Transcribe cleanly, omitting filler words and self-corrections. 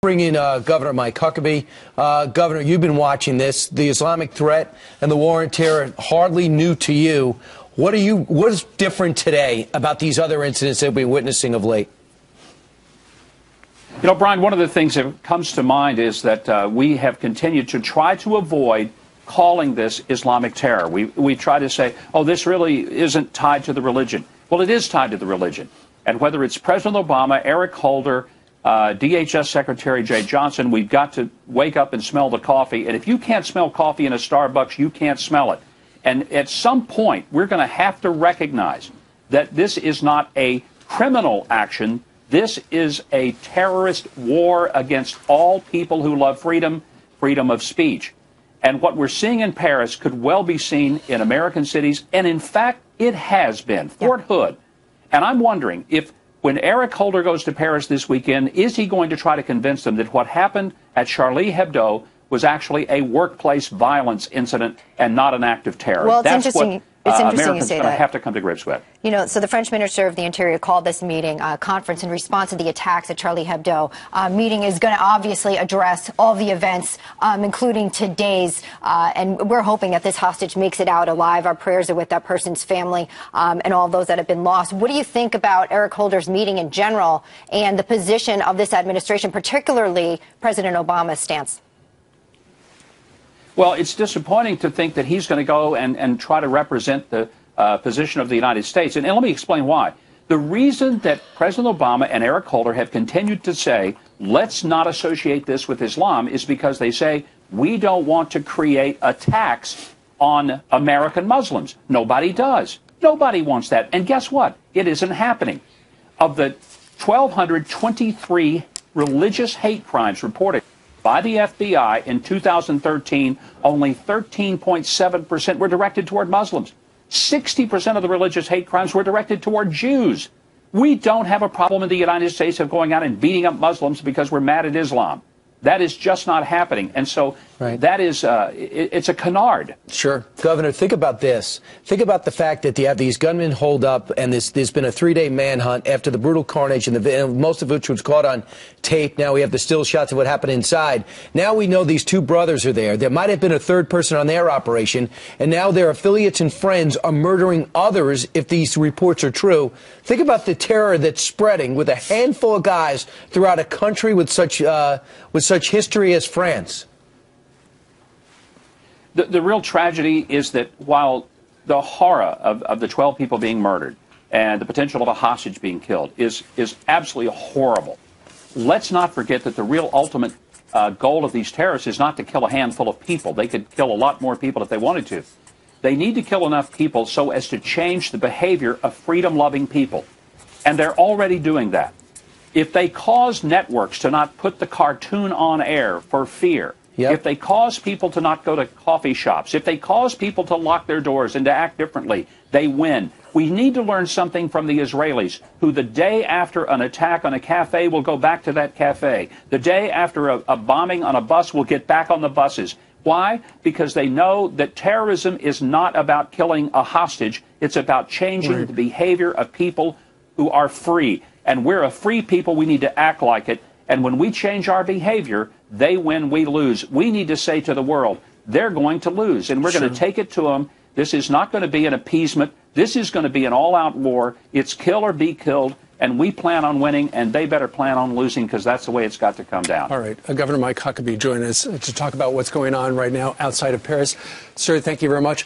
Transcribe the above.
bring in Governor Mike Huckabee. Governor, you've been watching this. The Islamic threat and the war on terror hardly new to you. What is different today about these other incidents that we've been witnessing of late? You know, Brian, one of the things that comes to mind is that we have continued to try to avoid calling this Islamic terror. We try to say, oh, this really isn't tied to the religion. Well, it is tied to the religion. And whether it's President Obama, Eric Holder, DHS Secretary Jay Johnson, we've got to wake up and smell the coffee. And if you can't smell coffee in a Starbucks, you can't smell it. And at some point, we're going to have to recognize that this is not a criminal action. This is a terrorist war against all people who love freedom, freedom of speech. And what we're seeing in Paris could well be seen in American cities. And in fact, it has been. Fort Hood. And I'm wondering if when Eric Holder goes to Paris this weekend, is he going to try to convince them that what happened at Charlie Hebdo was actually a workplace violence incident and not an act of terror? Well, it's interesting. It's interesting Americans you say are going that. to have to come to grips with. You know, so the French Minister of the Interior called this meeting a conference in response to the attacks at Charlie Hebdo. Meeting is going to obviously address all the events, including today's, and we're hoping that this hostage makes it out alive. Our prayers are with that person's family and all those that have been lost. What do you think about Eric Holder's meeting in general and the position of this administration, particularly President Obama's stance? Well, it's disappointing to think that he's going to go and try to represent the position of the United States. And let me explain why. The reason that President Obama and Eric Holder have continued to say, let's not associate this with Islam, is because they say, we don't want to create attacks on American Muslims. Nobody does. Nobody wants that. And guess what? It isn't happening. Of the 1,223 religious hate crimes reported by the FBI in 2013, only 13.7% were directed toward Muslims. 60% of the religious hate crimes were directed toward Jews. We don't have a problem in the United States of going out and beating up Muslims because we're mad at Islam. That is just not happening. And so that is, it's a canard. Sure. Governor, think about this. Think about the fact that you have these gunmen holed up, and there's been a 3-day manhunt after the brutal carnage, and most of which was caught on tape. Now we have the still shots of what happened inside. Now we know these two brothers are there. There might have been a third person on their operation, and now their affiliates and friends are murdering others if these reports are true. Think about the terror that's spreading with a handful of guys throughout a country with such history as France. The real tragedy is that while the horror of the 12 people being murdered and the potential of a hostage being killed is absolutely horrible, let's not forget that the real ultimate goal of these terrorists is not to kill a handful of people. They could kill a lot more people if they wanted to. They need to kill enough people so as to change the behavior of freedom-loving people. And they're already doing that. If they cause networks to not put the cartoon on air for fear, if they cause people to not go to coffee shops, if they cause people to lock their doors and to act differently, they win. We need to learn something from the Israelis, who the day after an attack on a cafe will go back to that cafe. The day after a bombing on a bus will get back on the buses. Why? Because they know that terrorism is not about killing a hostage. It's about changing the behavior of people who are free. And we're a free people. We need to act like it. And when we change our behavior, they win, we lose. We need to say to the world, they're going to lose. And we're going to take it to them. This is not going to be an appeasement. This is going to be an all-out war. It's kill or be killed. And we plan on winning, and they better plan on losing, because that's the way it's got to come down. All right. Governor Mike Huckabee joined us to talk about what's going on right now outside of Paris. Sir, thank you very much.